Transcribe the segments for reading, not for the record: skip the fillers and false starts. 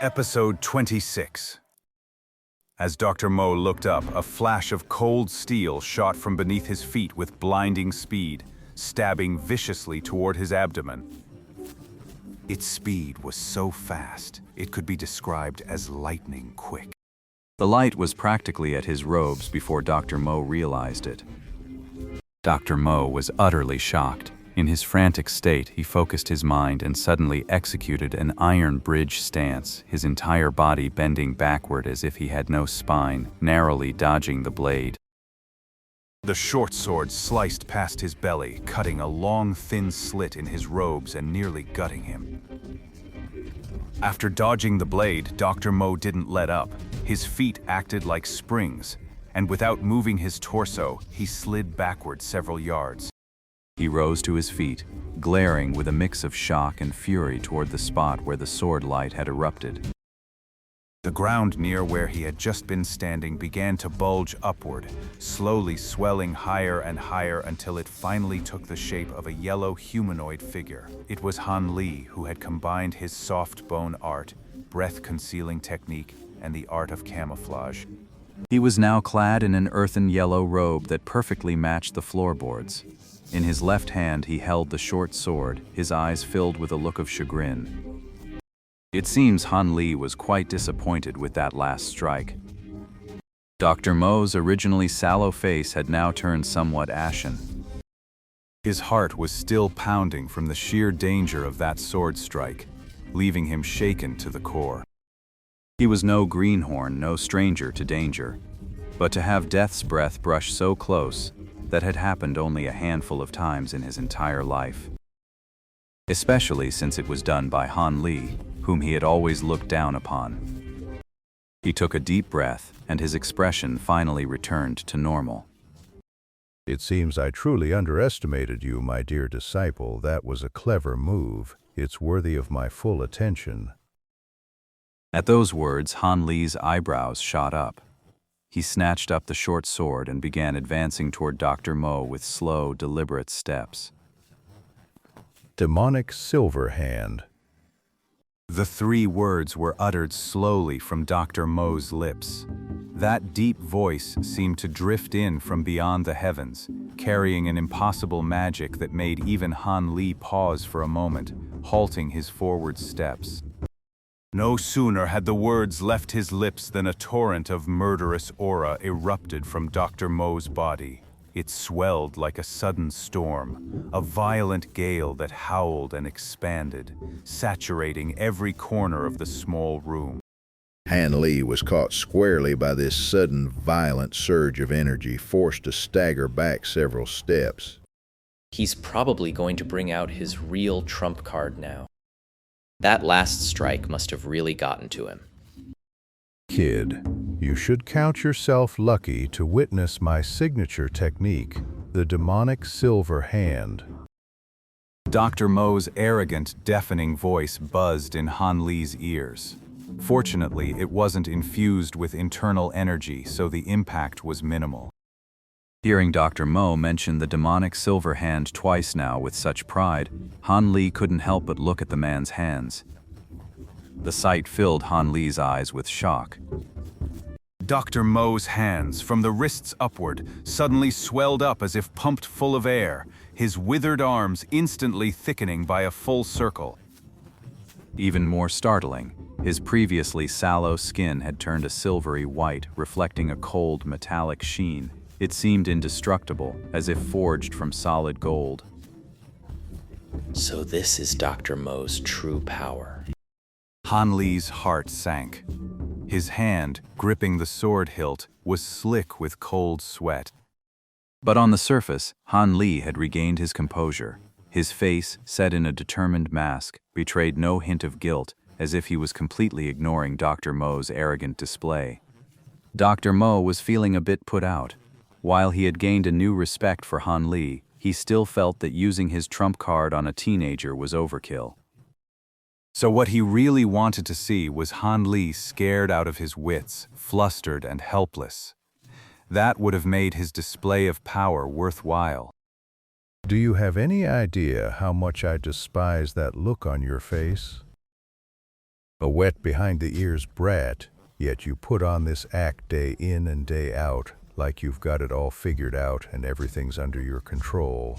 Episode 26. As Dr. Mo looked up, a flash of cold steel shot from beneath his feet with blinding speed, stabbing viciously toward his abdomen. Its speed was so fast, it could be described as lightning quick. The light was practically at his robes before Dr. Mo realized it. Dr. Mo was utterly shocked. In his frantic state, he focused his mind and suddenly executed an iron bridge stance, his entire body bending backward as if he had no spine, narrowly dodging the blade. The short sword sliced past his belly, cutting a long, thin slit in his robes and nearly gutting him. After dodging the blade, Dr. Mo didn't let up. His feet acted like springs, and without moving his torso, he slid backward several yards. He rose to his feet, glaring with a mix of shock and fury toward the spot where the sword light had erupted. The ground near where he had just been standing began to bulge upward, slowly swelling higher and higher until it finally took the shape of a yellow humanoid figure. It was Han Li, who had combined his soft bone art, breath-concealing technique, and the art of camouflage. He was now clad in an earthen yellow robe that perfectly matched the floorboards. In his left hand he held the short sword, his eyes filled with a look of chagrin. It seems Han Li was quite disappointed with that last strike. Dr. Mo's originally sallow face had now turned somewhat ashen. His heart was still pounding from the sheer danger of that sword strike, leaving him shaken to the core. He was no greenhorn, no stranger to danger, but to have death's breath brush so close, that had happened only a handful of times in his entire life. Especially since it was done by Han Li, whom he had always looked down upon. He took a deep breath, and his expression finally returned to normal. It seems I truly underestimated you, my dear disciple. That was a clever move. It's worthy of my full attention. At those words, Han Li's eyebrows shot up. He snatched up the short sword and began advancing toward Dr. Mo with slow, deliberate steps. Demonic silver hand. The three words were uttered slowly from Dr. Mo's lips. That deep voice seemed to drift in from beyond the heavens, carrying an impossible magic that made even Han Li pause for a moment, halting his forward steps. No sooner had the words left his lips than a torrent of murderous aura erupted from Dr. Mo's body. It swelled like a sudden storm, a violent gale that howled and expanded, saturating every corner of the small room. Han Li was caught squarely by this sudden, violent surge of energy, forced to stagger back several steps. He's probably going to bring out his real trump card now. That last strike must have really gotten to him. Kid, you should count yourself lucky to witness my signature technique, the demonic silver hand. Dr. Mo's arrogant, deafening voice buzzed in Han Li's ears. Fortunately, it wasn't infused with internal energy, so the impact was minimal. Hearing Dr. Mo mention the demonic silver hand twice now with such pride, Han Li couldn't help but look at the man's hands. The sight filled Han Li's eyes with shock. Dr. Mo's hands, from the wrists upward, suddenly swelled up as if pumped full of air, his withered arms instantly thickening by a full circle. Even more startling, his previously sallow skin had turned a silvery white, reflecting a cold, metallic sheen. It seemed indestructible, as if forged from solid gold. So this is Dr. Mo's true power. Han Li's heart sank. His hand, gripping the sword hilt, was slick with cold sweat. But on the surface, Han Li had regained his composure. His face, set in a determined mask, betrayed no hint of guilt, as if he was completely ignoring Dr. Mo's arrogant display. Dr. Mo was feeling a bit put out. While he had gained a new respect for Han Li, he still felt that using his trump card on a teenager was overkill. So what he really wanted to see was Han Li scared out of his wits, flustered and helpless. That would have made his display of power worthwhile. Do you have any idea how much I despise that look on your face? A wet behind-the-ears brat, yet you put on this act day in and day out, like you've got it all figured out and everything's under your control.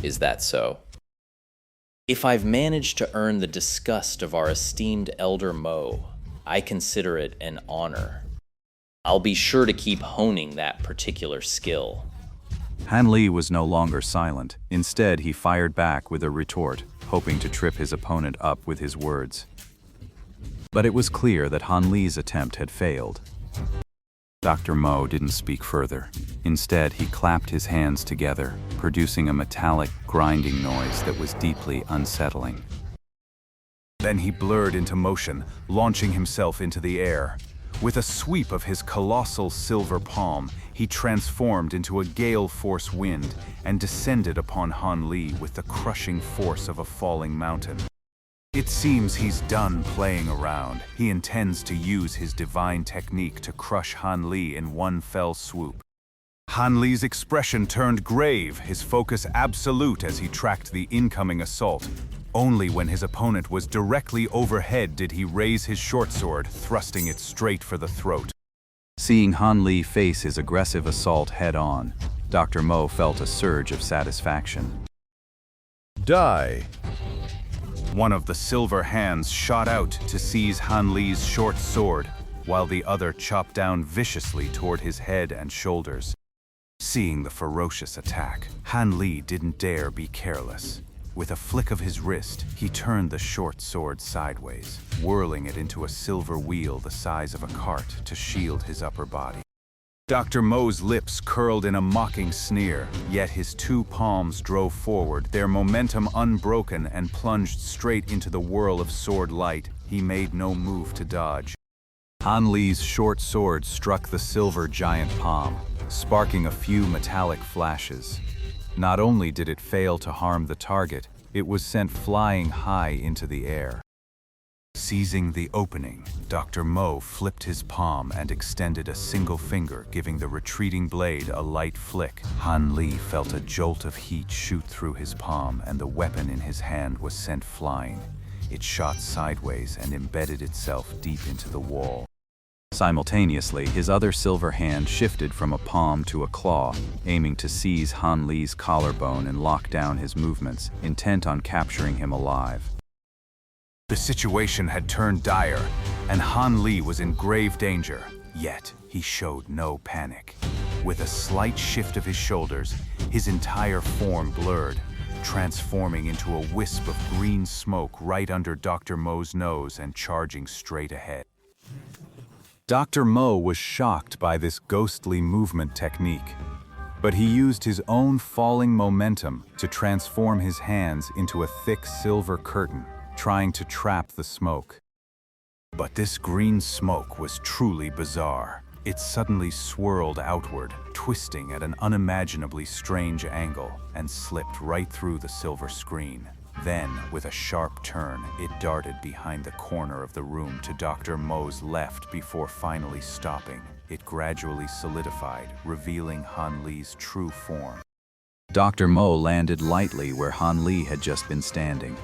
Is that so? If I've managed to earn the disgust of our esteemed Elder Mo, I consider it an honor. I'll be sure to keep honing that particular skill. Han Li was no longer silent. Instead, he fired back with a retort, hoping to trip his opponent up with his words. But it was clear that Han Li's attempt had failed. Dr. Mo didn't speak further. Instead, he clapped his hands together, producing a metallic, grinding noise that was deeply unsettling. Then he blurred into motion, launching himself into the air. With a sweep of his colossal silver palm, he transformed into a gale-force wind and descended upon Han Li with the crushing force of a falling mountain. It seems he's done playing around. He intends to use his divine technique to crush Han Li in one fell swoop. Han Li's expression turned grave, his focus absolute as he tracked the incoming assault. Only when his opponent was directly overhead did he raise his short sword, thrusting it straight for the throat. Seeing Han Li face his aggressive assault head-on, Dr. Mo felt a surge of satisfaction. Die! One of the silver hands shot out to seize Han Li's short sword, while the other chopped down viciously toward his head and shoulders. Seeing the ferocious attack, Han Li didn't dare be careless. With a flick of his wrist, he turned the short sword sideways, whirling it into a silver wheel the size of a cart to shield his upper body. Dr. Mo's lips curled in a mocking sneer, yet his two palms drove forward, their momentum unbroken, and plunged straight into the whirl of sword light. He made no move to dodge. Han Li's short sword struck the silver giant palm, sparking a few metallic flashes. Not only did it fail to harm the target, it was sent flying high into the air. Seizing the opening, Dr. Mo flipped his palm and extended a single finger, giving the retreating blade a light flick. Han Li felt a jolt of heat shoot through his palm, and the weapon in his hand was sent flying. It shot sideways and embedded itself deep into the wall. Simultaneously, his other silver hand shifted from a palm to a claw, aiming to seize Han Li's collarbone and lock down his movements, intent on capturing him alive. The situation had turned dire, and Han Li was in grave danger, yet he showed no panic. With a slight shift of his shoulders, his entire form blurred, transforming into a wisp of green smoke right under Dr. Mo's nose and charging straight ahead. Dr. Mo was shocked by this ghostly movement technique, but he used his own falling momentum to transform his hands into a thick silver curtain, trying to trap the smoke. But this green smoke was truly bizarre. It suddenly swirled outward, twisting at an unimaginably strange angle, and slipped right through the silver screen. Then, with a sharp turn, it darted behind the corner of the room to Dr. Mo's left before finally stopping. It gradually solidified, revealing Han Li's true form. Dr. Mo landed lightly where Han Li had just been standing.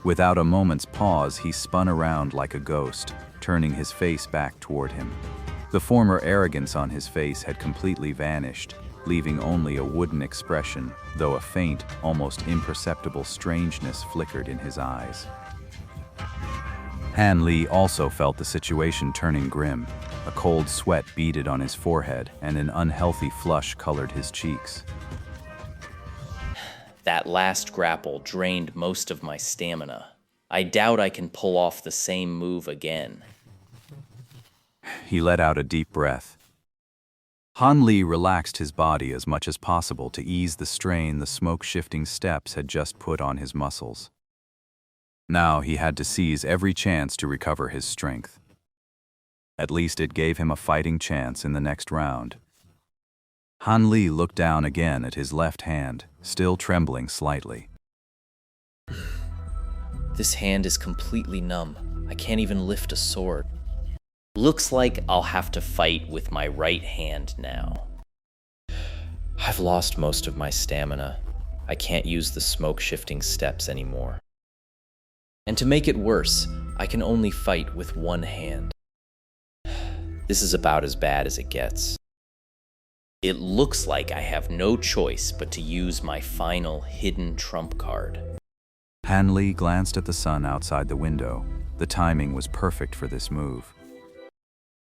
Without a moment's pause, he spun around like a ghost, turning his face back toward him. The former arrogance on his face had completely vanished, leaving only a wooden expression, though a faint, almost imperceptible strangeness flickered in his eyes. Han Li also felt the situation turning grim. A cold sweat beaded on his forehead, and an unhealthy flush colored his cheeks. That last grapple drained most of my stamina. I doubt I can pull off the same move again. He let out a deep breath. Han Li relaxed his body as much as possible to ease the strain the smoke-shifting steps had just put on his muscles. Now he had to seize every chance to recover his strength. At least it gave him a fighting chance in the next round. Han Li looked down again at his left hand, still trembling slightly. This hand is completely numb. I can't even lift a sword. Looks like I'll have to fight with my right hand now. I've lost most of my stamina. I can't use the smoke-shifting steps anymore. And to make it worse, I can only fight with one hand. This is about as bad as it gets. It looks like I have no choice but to use my final hidden trump card. Han Li glanced at the sun outside the window. The timing was perfect for this move.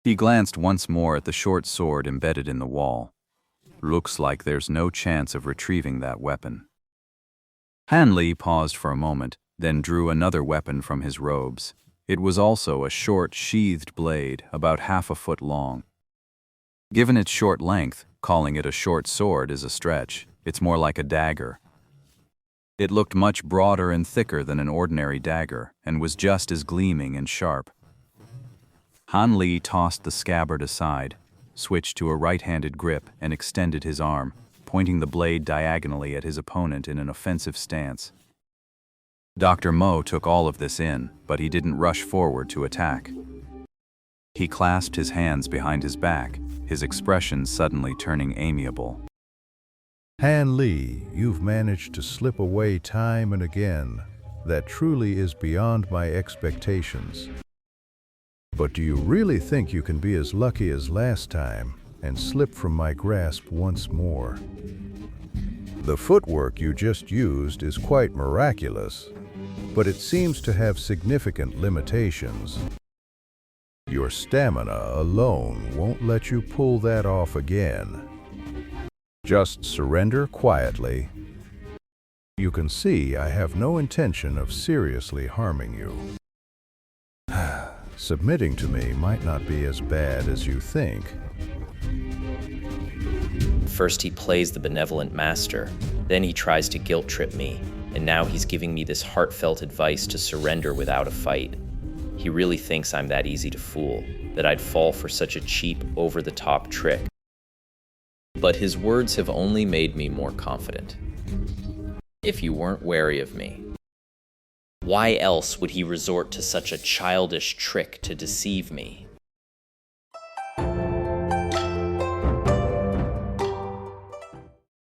He glanced once more at the short sword embedded in the wall. Looks like there's no chance of retrieving that weapon. Han Li paused for a moment, then drew another weapon from his robes. It was also a short, sheathed blade, about half a foot long. Given its short length, calling it a short sword is a stretch. It's more like a dagger. It looked much broader and thicker than an ordinary dagger, and was just as gleaming and sharp. Han Li tossed the scabbard aside, switched to a right-handed grip, and extended his arm, pointing the blade diagonally at his opponent in an offensive stance. Dr. Mo took all of this in, but he didn't rush forward to attack. He clasped his hands behind his back, his expression suddenly turning amiable. Han Li, you've managed to slip away time and again. That truly is beyond my expectations. But do you really think you can be as lucky as last time and slip from my grasp once more? The footwork you just used is quite miraculous, but it seems to have significant limitations. Your stamina alone won't let you pull that off again. Just surrender quietly. You can see I have no intention of seriously harming you. Submitting to me might not be as bad as you think. First he plays the benevolent master, then he tries to guilt-trip me, and now he's giving me this heartfelt advice to surrender without a fight. He really thinks I'm that easy to fool, that I'd fall for such a cheap, over-the-top trick. But his words have only made me more confident. If you weren't wary of me, why else would he resort to such a childish trick to deceive me?